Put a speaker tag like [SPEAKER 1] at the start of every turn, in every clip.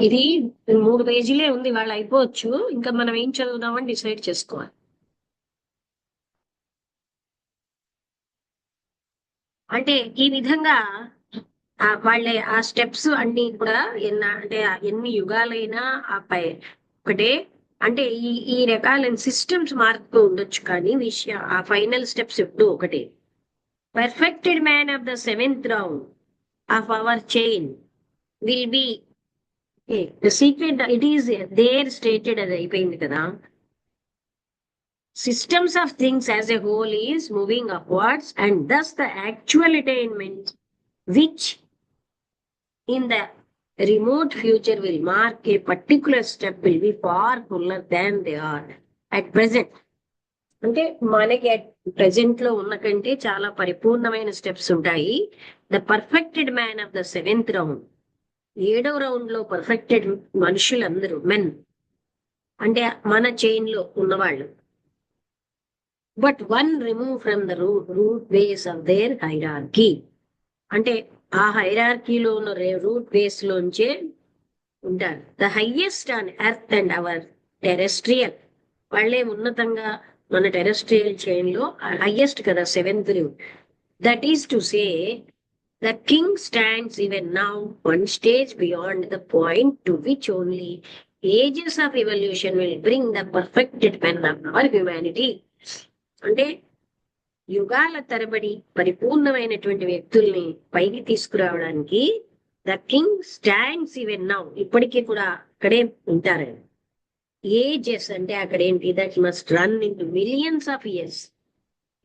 [SPEAKER 1] ఇది 3 పేజీలే ఉంది, వాళ్ళు అయిపోవచ్చు. ఇంకా మనం ఏం చదువుదామని డిసైడ్ చేసుకోవాలి. అంటే ఈ విధంగా వాళ్ళే ఆ స్టెప్స్ అన్ని కూడా అంటే ఎన్ని యుగాలైనా ఆ పై ఒకటే. అంటే ఈ రకాలైన సిస్టమ్స్ మారుతూ ఉండొచ్చు, కానీ విషయం ఆ ఫైనల్ స్టెప్స్ ఎప్పుడు ఒకటే. Perfected man of the seventh round of our chain will be the secret. It is there stated, అది అయిపోయింది కదా. Systems of things as a whole is moving upwards, and thus the actual attainment, which in the remote future will mark a particular step, will be far fuller than they are at present. అంటే మనకి at present లో ఉన్న కంటే చాలా పరిపూర్ణమైన steps ఉంటాయి. The perfected man of the seventh round, 7వ round లో పర్ఫెక్టెడ్ మనుషులందరూ మెన్, అంటే మన చైన్ లో ఉన్నవాళ్ళు. But one remove from the route ways of their hierarchy, అంటే ఆ హైరార్కీలో ఉన్న రూట్ వేస్ లోంచే ఉంటారు. The highest on earth and hour terrestrial, వాళ్ళే ఉన్నతంగా మన టెరెస్ట్రియల్ చైన్ లో హైయెస్ట్ కదా seventh route. That is to say the king stands even now one stage beyond the point to which only ages of evolution will bring the perfected men of our humanity. అంటే యుగాల తరబడి పరిపూర్ణమైనటువంటి వ్యక్తుల్ని పైకి తీసుకురావడానికి the king stands even now, ఇప్పటికీ కూడా అక్కడే ఉంటారు. ఏజెస్ అంటే అక్కడ ఏంటి, that must run in millions of years.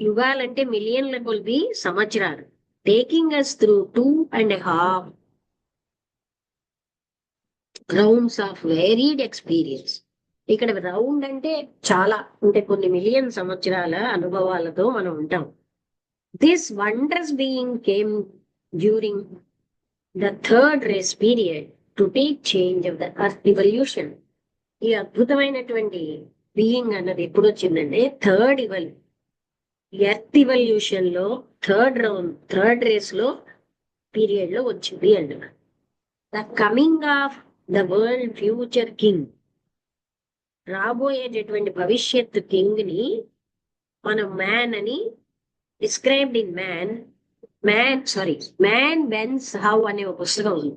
[SPEAKER 1] యుగాలంటే మిలియన్ల కొలిది సంవత్సరాలు. Taking us through 2.5 rounds of varied experience. ఇక్కడ రౌండ్ అంటే చాలా, అంటే కొన్ని మిలియన్ సంవత్సరాల అనుభవాలతో మనం ఉంటాం. This wonders being came during the third race period to take change of the earth evolution. ఈ అద్భుతమైనటువంటి బీయింగ్ అన్నది ఎప్పుడు వచ్చిందంటే ఎర్త్ ఇవల్యూషన్ లో థర్డ్ రేస్ లో పీరియడ్ లో వచ్చింది అంటున్నారు. The coming of the world future king, రాబోయేటటువంటి భవిష్యత్తు కింగ్ ని మనం మ్యాన్ అని described in man whence how అనే ఒక పుస్తకం ఉంది.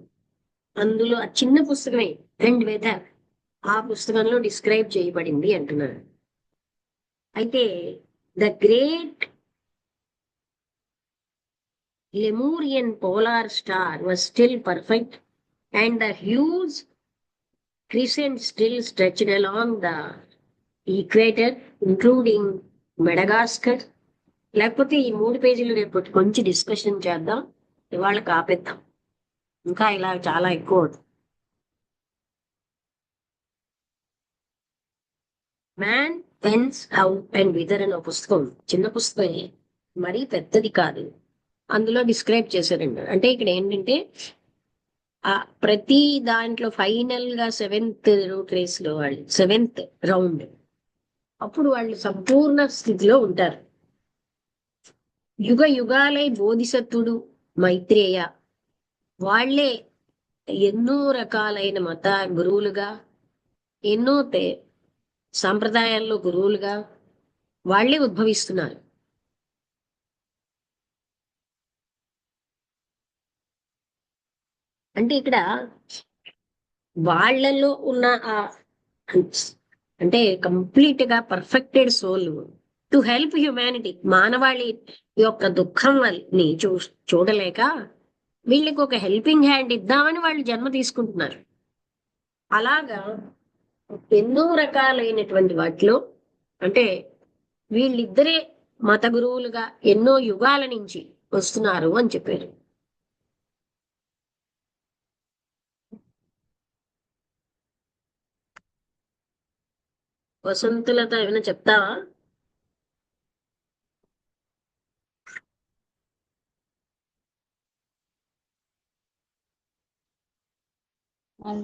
[SPEAKER 1] అందులో ఆ చిన్న పుస్తకమే అండ్ వెదర్, ఆ పుస్తకంలో డిస్క్రైబ్ చేయబడింది అంటున్నారు. అయితే the great Lemurian polar star was still perfect and the huge crescent still stretched along the equator, including Madagascar. లేకపోతే ఈ 3 పేజీలు రేపు కొంచెం డిస్కషన్ చేద్దాం, ఇవాళ ఆపేద్దాం, ఇంకా ఇలా చాలా ఎక్కువ అవుతుంది. మ్యాన్ పెన్స్ హౌ అండ్ విదర్ అనే ఒక పుస్తకం, చిన్న పుస్తకమే, మరీ పెద్దది కాదు. అందులో డిస్క్రైబ్ చేశారండి. అంటే ఇక్కడ ఏంటంటే ఆ ప్రతి దాంట్లో ఫైనల్ గా సెవెంత్ రౌండ్ అప్పుడు వాళ్ళు సంపూర్ణ స్థితిలో ఉంటారు. యుగ యుగాలై బోధిసత్వుడు మైత్రేయ, వాళ్లే ఎన్నో రకాలైన మత గురువులుగా, ఎన్నో సాంప్రదాయాల్లో గురువులుగా వాళ్లే ఉద్భవిస్తున్నారు. అంటే ఇక్కడ వాళ్లలో ఉన్న ఆ అంటే కంప్లీట్ గా perfected soul to help humanity, మానవాళి యొక్క దుఃఖం ని చూడలేక వీళ్ళకి ఒక హెల్పింగ్ హ్యాండ్ ఇద్దామని వాళ్ళు జన్మ తీసుకుంటున్నారు. అలాగా ఎన్నో రకాలైనటువంటి వాటిలో, అంటే వీళ్ళిద్దరే మత గురువులుగా ఎన్నో యుగాల నుంచి వస్తున్నారు అని చెప్పారు. వసంతులత ఏమైనా చెప్తావా?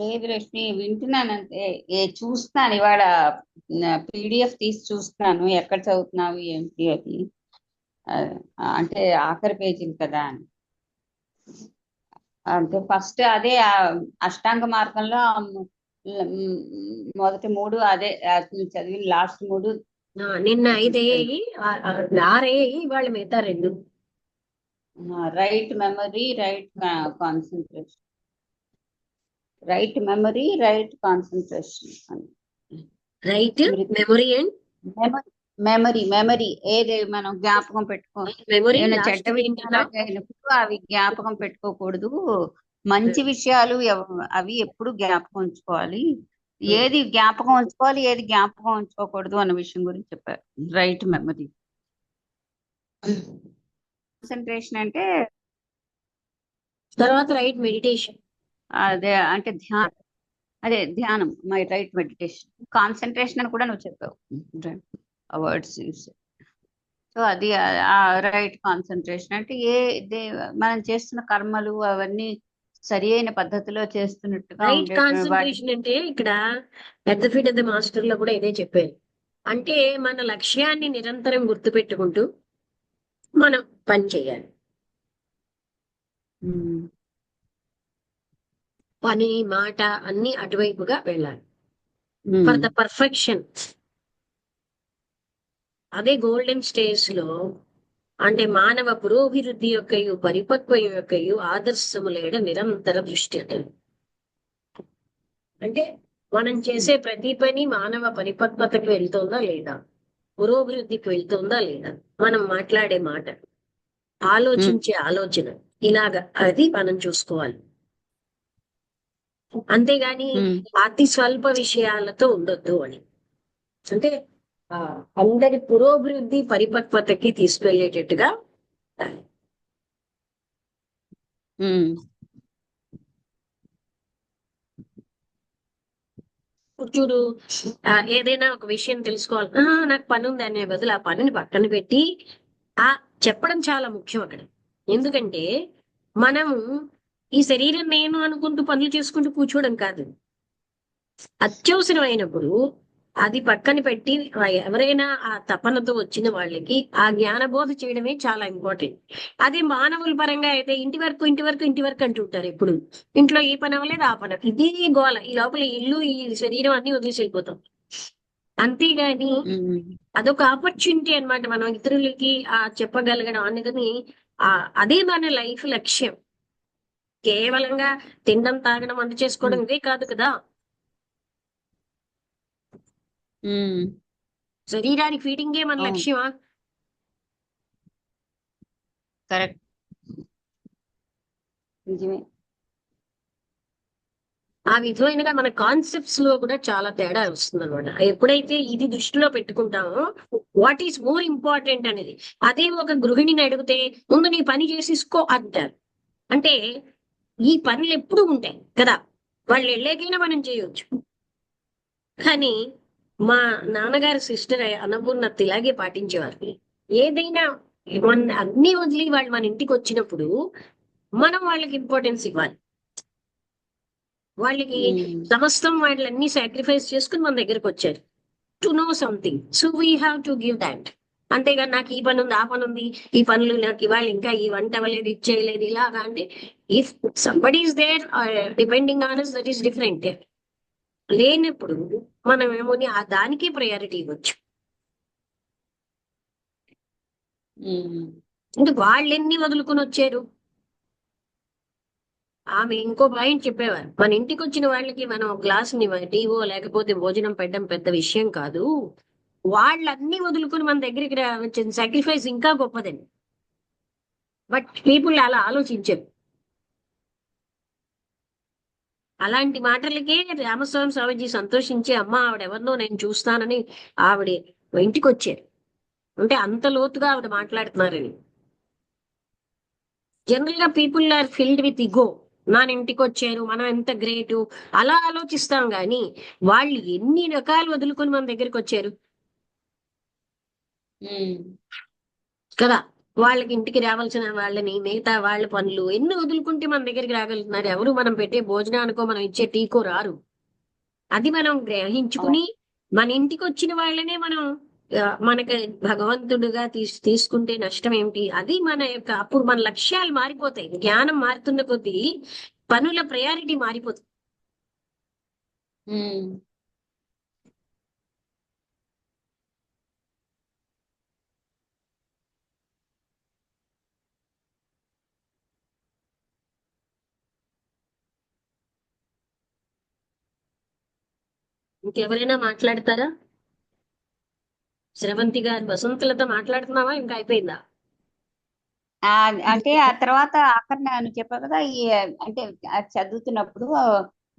[SPEAKER 2] లేదు రష్మి, వింటున్నానంటే చూస్తున్నాను ఇవాళ. పీడిఎఫ్ తీసి చూస్తున్నాను, ఎక్కడ చదువుతున్నావు ఏంటి అది. అంటే ఆఖరి పేజీలు కదా అని. అంటే ఫస్ట్ అదే అష్టాంగ మార్గంలో మొదటి మూడు అదే చదివిన లాస్ట్ మూడు
[SPEAKER 1] నిన్న 5
[SPEAKER 2] తీసుకెళ్ళి
[SPEAKER 1] అయ్యాయి, 6 అయ్యాయి, ఇవాళ మిగతా 2.
[SPEAKER 2] Right memory, right concentration. Right memory, right concentration.
[SPEAKER 1] Right memory and
[SPEAKER 2] memory ఏది మనం జ్ఞాపకం పెట్టుకో,
[SPEAKER 1] మెమరీ
[SPEAKER 2] ఏమైనా చెడ్డ
[SPEAKER 1] లాస్ట్
[SPEAKER 2] విషయాలు
[SPEAKER 1] ఏంటన్నా?
[SPEAKER 2] జరిగినప్పుడు అవి జ్ఞాపకం పెట్టుకోకూడదు. మంచి విషయాలు అవి ఎప్పుడు జ్ఞాపకం ఉంచుకోవాలి. ఏది జ్ఞాపకం ఉంచుకోవాలి, ఏది జ్ఞాపకం ఉంచుకోకూడదు అన్న విషయం గురించి చెప్పారు. Right memory. కాన్సన్ట్రేషన్ అంటే
[SPEAKER 1] తర్వాత రైట్ మెడిటేషన్.
[SPEAKER 2] అదే అంటే ధ్యానం. My right meditation. కాన్సన్ట్రేషన్ అని కూడా నువ్వు చెప్పావు, వర్డ్స్ యూస్. సో అది రైట్ కాన్సన్ట్రేషన్ అంటే మనం చేస్తున్న కర్మలు అవన్నీ సరి అయిన పద్ధతిలో చేస్తున్నట్టుగా
[SPEAKER 1] రైట్
[SPEAKER 2] ఉండే వాటి.
[SPEAKER 1] కాన్సన్ట్రేషన్ అంటే ఇక్కడ పెద్ద ఫీట్ ఆఫ్ ద మాస్టర్ లో కూడా ఇదే చెప్పారు. అంటే మన లక్ష్యాన్ని నిరంతరం గుర్తుపెట్టుకుంటూ మనం పని చేయాలి. పని మాట అన్ని అటువైపుగా వెళ్ళాలి ఫర్ ద పర్ఫెక్షన్. అదే గోల్డెన్ స్టేజ్ లో అంటే మానవ పురోభివృద్ధి యొక్కయు పరిపక్వ యొక్కయు ఆదర్శములేడ నిరంతర దృష్టి అంటారు. అంటే మనం చేసే ప్రతి పని మానవ పరిపక్వతకు వెళ్తుందా లేదా, పురోభివృద్ధికి వెళ్తుందా లేదా, మనం మాట్లాడే మాట, ఆలోచించే ఆలోచన, ఇలాగా అది మనం చూసుకోవాలి. అంతేగాని అతి స్వల్ప విషయాలతో ఉండొద్దు అని. అంటే అందరి పురోభివృద్ధి పరిపక్వతకి తీసుకెళ్లేటట్టుగా ఉండాలి. చూడు, ఏదైనా ఒక విషయం తెలుసుకోవాలి, నాకు పని ఉంది అనే బదులు ఆ పనిని పక్కన పెట్టి ఆ చెప్పడం చాలా ముఖ్యం అక్కడ. ఎందుకంటే మనము ఈ శరీరం నేను అనుకుంటూ పనులు చేసుకుంటూ కూర్చోవడం కాదు. అత్యవసరమైనప్పుడు అది పక్కన పెట్టి ఎవరైనా ఆ తపనతో వచ్చిన వాళ్ళకి ఆ జ్ఞానబోధ చేయడమే చాలా ఇంపార్టెంట్. అదే మానవుల పరంగా అయితే ఇంటి వరకు ఇంటి వరకు ఇంటి వరకు అంటుంటారు. ఎప్పుడు ఇంట్లో ఈ పని అవ్వలేదు ఆ పని, ఇది గోల, ఈ లోపల ఇల్లు ఈ శరీరం అన్ని వదిలేసి వెళ్ళిపోతాం. అంతేగాని అదొక ఆపర్చునిటీ అన్నమాట మనం ఇతరులకి చెప్పగలగడం అనేది. అదే మన లైఫ్ లక్ష్యం. కేవలంగా తినడం తాగడం వంట చేసుకోవడం ఇవే కాదు కదా. శరీరానికి ఫీడింగే మన లక్ష్యమా?
[SPEAKER 2] కరెక్ట్, నిజమే.
[SPEAKER 1] ఆ విధమైనగా మన కాన్సెప్ట్స్ లో కూడా చాలా తేడా వస్తుంది అనమాట. ఎప్పుడైతే ఇది దృష్టిలో పెట్టుకుంటామో వాట్ ఈస్ మోర్ ఇంపార్టెంట్ అనేది. అదే ఒక గృహిణిని అడిగితే ముందు నీ పని చేసిసుకో అంటారు. అంటే ఈ పనులు ఎప్పుడు ఉంటాయి కదా, వాళ్ళు వెళ్ళేకైనా మనం చేయొచ్చు. కానీ మా నాన్నగారి సిస్టర్ అన్నపూర్ణ ఇలాగే పాటించేవారు. ఏదైనా అన్ని వదిలి వాళ్ళు మన ఇంటికి వచ్చినప్పుడు మనం వాళ్ళకి ఇంపార్టెన్స్ ఇవ్వాలి. వాళ్ళకి సమస్తం వాళ్ళన్నీ సాక్రిఫైస్ చేసుకుని మన దగ్గరకు వచ్చారు to know something. So we have to give that. అంతేగాని నాకు ఈ పని ఉంది ఆ పని ఉంది, ఈ పనులు నాకు ఇవాళ ఇంకా ఈ వంట అవ్వలేదు ఇది చేయలేదు ఇలాగా అంటే, if somebody is there depending on us, that is different. లేనప్పుడు మనం ఏమో దానికి ప్రయారిటీ ఇవ్వచ్చు. అంటే వాళ్ళు ఎన్ని వదులుకొని వచ్చారు. ఆమె ఇంకో పాయింట్ చెప్పేవారు, మన ఇంటికి వచ్చిన వాళ్ళకి మనం గ్లాసుని టీవో లేకపోతే భోజనం పెట్టడం పెద్ద విషయం కాదు, వాళ్ళన్నీ వదులుకొని మన దగ్గరికి వచ్చిన సాక్రిఫైస్ ఇంకా గొప్పదండి. బట్ పీపుల్ అలా ఆలోచించారు. అలాంటి మాటలకే రామస్వామి స్వామిజీ సంతోషించి అమ్మ ఆవిడెవరినో నేను చూస్తానని ఆవిడ ఇంటికి వచ్చారు. అంటే అంత లోతుగా ఆవిడ మాట్లాడుతున్నారని. జనరల్ గా పీపుల్ ఆర్ ఫిల్డ్ విత్ ఇగో. మన ఇంటికి వచ్చారు మనం ఎంత గ్రేటు అలా ఆలోచిస్తాం గాని వాళ్ళు ఎన్ని రకాలు వదులుకొని మన దగ్గరికి వచ్చారు కదా. వాళ్ళకి ఇంటికి రావాల్సిన వాళ్ళని మిగతా వాళ్ళ పనులు ఎన్ని వదులుకుంటే మన దగ్గరికి రాగలుగుతున్నారు. ఎవరు మనం పెట్టే భోజనానికో మనం ఇచ్చే టీకో రారు. అది మనం గ్రహించుకుని మన ఇంటికి వచ్చిన వాళ్ళనే మనం మనకి భగవంతుడుగా తీసుకుంటే నష్టం ఏమిటి? అది మన యొక్క అప్పుడు మన లక్ష్యాలు మారిపోతాయి. జ్ఞానం మారుతున్న కొద్దీ పనుల ప్రయారిటీ మారిపోతుంది.
[SPEAKER 2] ఉమ్.
[SPEAKER 1] ఇంకెవరైనా మాట్లాడతారా? స్రవంతి గారు, వసంతులతో మాట్లాడుతున్నావా? ఇంకా అయిపోయిందా?
[SPEAKER 2] అంటే ఆ తర్వాత ఆఖరిన నువ్వు చెప్పావు కదా, ఈ అంటే అది చదువుతున్నప్పుడు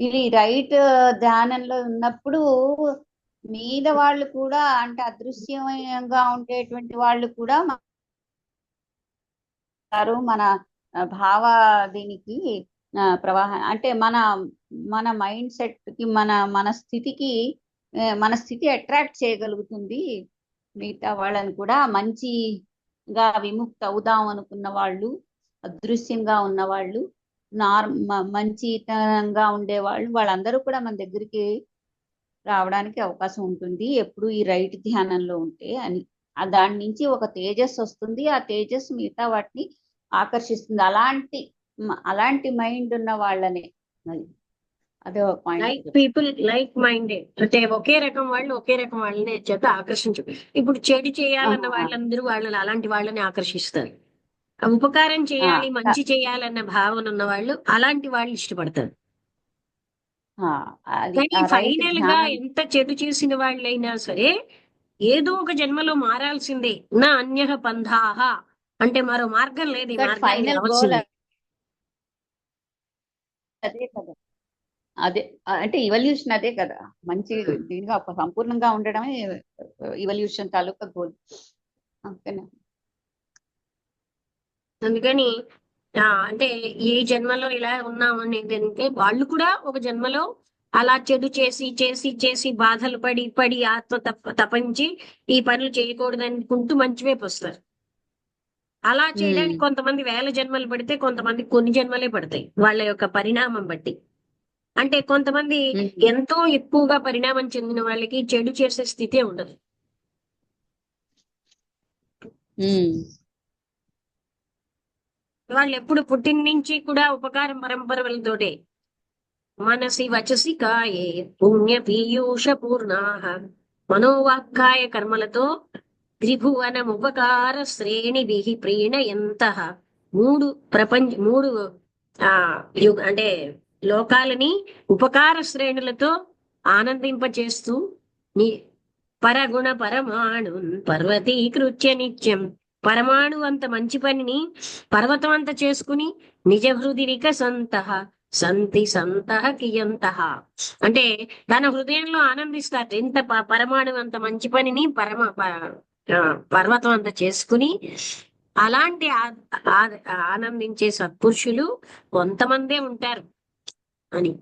[SPEAKER 2] ఇది రైట్ ధ్యానంలో ఉన్నప్పుడు మీద వాళ్ళు కూడా అంటే అదృశ్యంగా ఉండేటువంటి వాళ్ళు కూడా మన భావ దీనికి ప్రవాహం అంటే మన మన మైండ్ సెట్ కి మన స్థితికి మన స్థితి అట్రాక్ట్ చేయగలుగుతుంది. మిగతా వాళ్ళని కూడా మంచిగా విముక్త అవుదాం అనుకున్న వాళ్ళు, అదృశ్యంగా ఉన్న వాళ్ళు, మంచితనంగా ఉండేవాళ్ళు, వాళ్ళందరూ కూడా మన దగ్గరికి రావడానికి అవకాశం ఉంటుంది ఎప్పుడు ఈ రైట్ ధ్యానంలో ఉంటే అని. దాని నుంచి ఒక తేజస్సు వస్తుంది. ఆ తేజస్సు మిగతా వాటిని ఆకర్షిస్తుంది. అలాంటి మైండ్ ఉన్న వాళ్ళనే. అది అదే ఒక
[SPEAKER 1] like
[SPEAKER 2] point.
[SPEAKER 1] People like minded అంటే ఒకే రకం వాళ్ళు ఒకే రకం వాళ్ళని చేత ఆకర్షించు. ఇప్పుడు చెడు చేయాలన్న వాళ్ళందరూ వాళ్ళని అలాంటి వాళ్ళని ఆకర్షిస్తారు. ఉపకారం చేయాలి, మంచి చేయాలన్న భావన ఉన్న వాళ్ళు అలాంటి వాళ్ళు ఇష్టపడతారు.
[SPEAKER 2] అది
[SPEAKER 1] కానీ
[SPEAKER 2] ఆ రైట్
[SPEAKER 1] ఫైనల్ గా
[SPEAKER 2] ధ్యానం.
[SPEAKER 1] ఎంత చెడు చేసిన వాళ్ళైనా సరే ఏదో ఒక జన్మలో మారాల్సిందే. నా అన్యః పంథాః అంటే మరో మార్గం లేదు, ఈ మార్గానికి
[SPEAKER 2] ఫైనల్ గోల్
[SPEAKER 1] రావాల్సిందే.
[SPEAKER 2] అదే కదా. అదే అంటే ఇవల్యూషన్ అదే కదా. మంచి దీనిగా సంపూర్ణంగా ఉండడమే ఇవల్యూషన్ తాలూకా గోల్. ఓకేనా.
[SPEAKER 1] అందుకని అంటే ఈ జన్మలో ఇలా ఉన్నాం అనేది అంటే వాళ్ళు కూడా ఒక జన్మలో అలా చెడు చేసి చేసి చేసి బాధలు పడి పడి ఆత్మ తపించి ఈ పనులు చేయకూడదు అనుకుంటూ మంచి వైపు వస్తారు. అలా చేయడానికి కొంతమంది వేల జన్మలు పడితే, కొంతమంది కొన్ని జన్మలే పడతాయి వాళ్ళ యొక్క పరిణామం బట్టి. అంటే కొంతమంది ఎంతో ఎక్కువగా పరిణామం చెందిన వాళ్ళకి చెడు చేసే స్థితే ఉండదు. వాళ్ళు ఎప్పుడు పుట్టిన నుంచి కూడా ఉపకారం పరంపరలతోటే మనసి వచసి కాయే పుణ్య పీయూష పూర్ణాహ మనోవాక్కాయ కర్మలతో త్రిభువనం ఉపకార శ్రేణి విహి ప్రీణయంతః. మూడు ఆ అంటే లోకాలని ఉపకార శ్రేణులతో ఆనందింపచేస్తూ ని పరగుణ పరమాణు పర్వతీకృత్య నిత్యం. పరమాణు అంత మంచి పనిని పర్వతం అంత చేసుకుని నిజ హృది వికసంతః సంతి సంతః కియంతః అంటే తన హృదయంలో ఆనందిస్తారు. ఇంత పరమాణు అంత మంచి పనిని పర్వతం అంత చేసుకుని అలాంటి ఆనందించే సత్పురుషులు కొంతమందే ఉంటారు అని.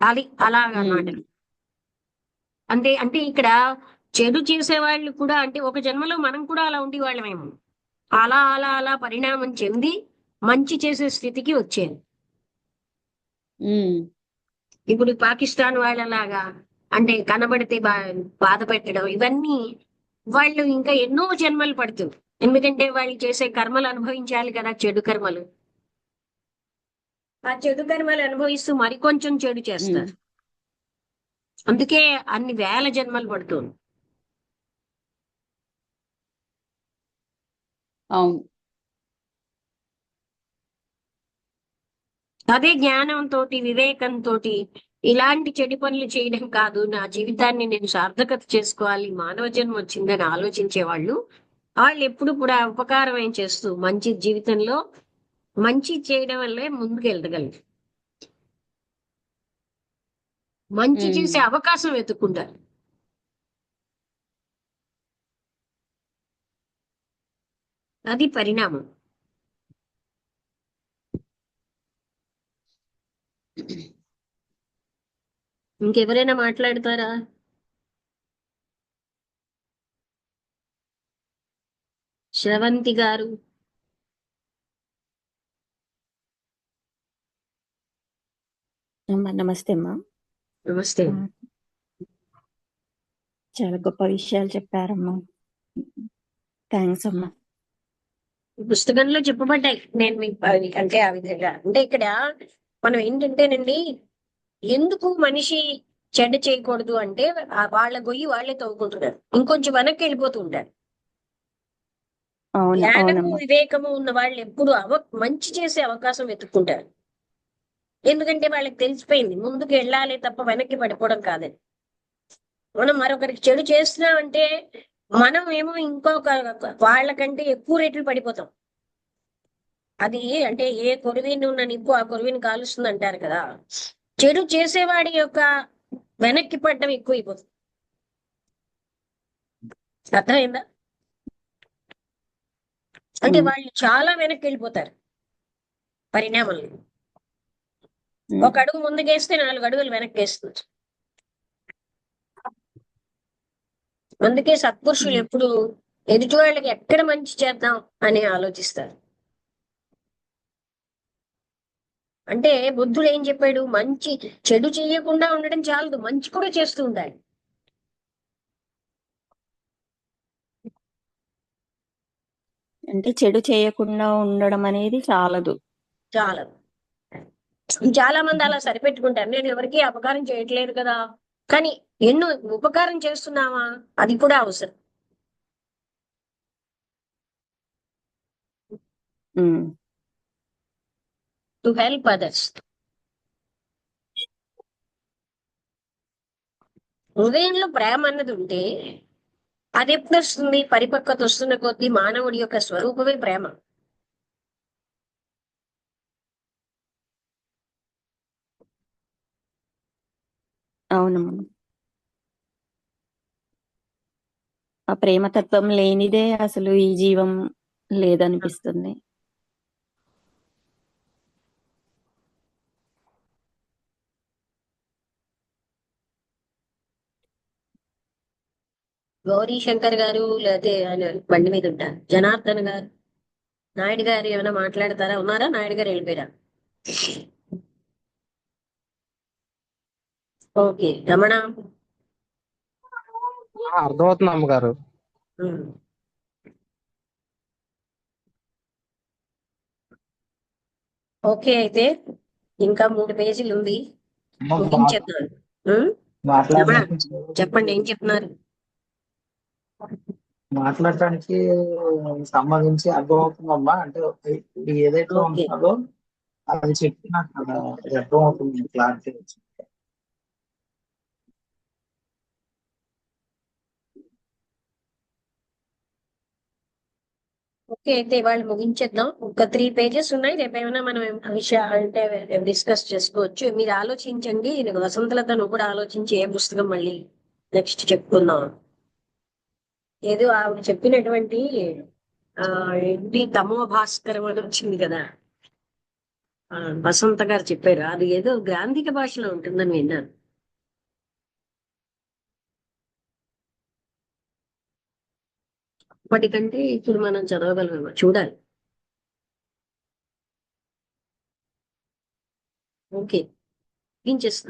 [SPEAKER 1] అది అలాగన్నమాట. అంటే అంటే ఇక్కడ చెడు చేసే వాళ్ళు కూడా అంటే ఒక జన్మలో మనం కూడా అలా ఉండి వాళ్ళమేమో అలా అలా అలా పరిణామం చెంది మంచి చేసే స్థితికి వచ్చేది. ఇప్పుడు పాకిస్తాన్ వాళ్ళలాగా అంటే కనబడితే బాధ పెట్టడం ఇవన్నీ వాళ్ళు ఇంకా ఎన్నో జన్మలు పడుతుంది. ఎందుకంటే వాళ్ళు చేసే కర్మలు అనుభవించాలి కదా, చెడు కర్మలు. ఆ చెడు కర్మలు అనుభవిస్తూ మరికొంచెం చెడు చేస్తారు. అందుకే అన్ని వేల జన్మలు పడుతుంది.
[SPEAKER 2] అవును.
[SPEAKER 1] అదే జ్ఞానంతో వివేకంతో ఇలాంటి చెడు పనులు చేయడం కాదు, నా జీవితాన్ని నేను సార్థకత చేసుకోవాలి, మానవ జన్మ వచ్చిందని ఆలోచించే వాళ్ళు ఎప్పుడు కూడా ఉపకారం ఏం చేస్తూ మంచి జీవితంలో మంచి చేయడం వల్లే ముందుకు వెళ్ళగలరు. మంచి చేసే అవకాశం వెతుక్కుంటారు. అది పరిణామం. ఇంకెవరైనా మాట్లాడతారా? శ్రవంతి గారు,
[SPEAKER 3] నమస్తే అమ్మా.
[SPEAKER 1] నమస్తే.
[SPEAKER 3] చాలా గొప్ప విషయాలు చెప్పారమ్మా. థ్యాంక్స్ అమ్మా.
[SPEAKER 1] పుస్తకంలో చెప్పబడ్డాయి. నేను మీకు అంటే ఆ విధంగా అంటే ఇక్కడ మనం ఏంటంటేనండి, ఎందుకు మనిషి చెడ్డ చేయకూడదు అంటే వాళ్ళ గొయ్యి వాళ్ళే తవ్వుకుంటున్నారు, ఇంకొంచెం వెనక్కి వెళ్ళిపోతూ ఉంటారు.
[SPEAKER 3] అవును
[SPEAKER 1] జ్ఞానము
[SPEAKER 3] అవునమ్మా.
[SPEAKER 1] వివేకము ఉన్న వాళ్ళు ఎప్పుడు మంచి చేసే అవకాశం వెతుక్కుంటారు. ఎందుకంటే వాళ్ళకి తెలిసిపోయింది ముందుకు వెళ్ళాలి తప్ప వెనక్కి పడిపోవడం కాదని. మనం మరొకరికి చెడు చేస్తున్నామంటే మనం ఏమో ఇంకొక వాళ్ళకంటే ఎక్కువ రేట్లు పడిపోతాం. అది అంటే ఏ కొరివిని ఉన్న నిప్పు ఆ కొరివిని కాలుస్తుంది అంటారు కదా. చెడు చేసేవాడి యొక్క వెనక్కి పడడం ఎక్కువైపోతుంది. అర్థమైందా? అంటే వాళ్ళు చాలా వెనక్కి వెళ్ళిపోతారు పరిణామంలో. ఒక అడుగు ముందుకేస్తే 4 అడుగులు వెనక్కి వేస్తుంది. అందుకే సత్పురుషులు ఎప్పుడు ఎదుటి వాళ్ళకి ఎక్కడ మంచి చేద్దాం అని ఆలోచిస్తారు. అంటే బుద్ధుడు ఏం చెప్పాడు, మంచి చెడు చేయకుండా ఉండడం చాలదు, మంచి కూడా చేస్తూ ఉండాలి.
[SPEAKER 3] అంటే చెడు చేయకుండా ఉండడం అనేది చాలదు.
[SPEAKER 1] చాలా చాలా మంది అలా సరిపెట్టుకుంటారు, నేను ఎవరికి అపకారం చేయట్లేదు కదా, కానీ ఎన్నో ఉపకారం చేస్తున్నావా అది కూడా అవసరం. To help others. హృదయంలో ప్రేమ అన్నది ఉంటే అది ఎప్పుడు వస్తుంది? పరిపక్వత వస్తున్న కొద్దీ మానవుడి యొక్క స్వరూపమే ప్రేమ.
[SPEAKER 3] అవునమ్మా. ఆ ప్రేమతత్వం లేనిదే అసలు ఈ జీవం లేదనిపిస్తుంది.
[SPEAKER 1] గౌరీ శంకర్ గారు లేకపోతే ఆయన బండి మీద ఉంటారు, జనార్దన్ గారు, నాయుడు గారు ఏమైనా మాట్లాడతారా? ఉన్నారా? నాయుడు గారు వెళ్ళిపోయారా? ఓకే, రమణ.
[SPEAKER 4] అర్థమవుతుంది అమ్మగారు.
[SPEAKER 1] ఉమ్. ఓకే, అయితే ఇంకా 3 పేజీలు ఉంది, ముగించేద్దాం. రమణ, చెప్పండి ఏం చెప్తున్నారు?
[SPEAKER 4] మాట్లాడటానికి సంబంధించి అర్థమవుతుందమ్మా. అంటే ఏదైతే
[SPEAKER 1] ఓకే,
[SPEAKER 4] ఉంటుందో అది చెప్పి నాకు అర్థమవుతుంది, క్లారిటీ వచ్చింది.
[SPEAKER 1] ఓకే, అయితే ఇవాళ ముగించేద్దాం. ఒక 3 పేజెస్ ఉన్నాయి, రేపు ఏమైనా మనం విషయాలు అంటే డిస్కస్ చేసుకోవచ్చు. మీరు ఆలోచించండి, వసంతలత నువ్వు కూడా ఆలోచించి ఏ పుస్తకం మళ్ళీ నెక్స్ట్ చెప్పుకుందాం. ఏదో ఆవిడ చెప్పినటువంటి ఏంటి తమో భాస్కరం అని వచ్చింది కదా, వసంత గారు చెప్పారు, అది ఏదో గ్రాంధిక భాషలో ఉంటుందని విన్నాను. అప్పటికంటే ఇప్పుడు మనం చదవగలమేమో, చూడాలి. ఓకే, ముగించేస్తున్నాను.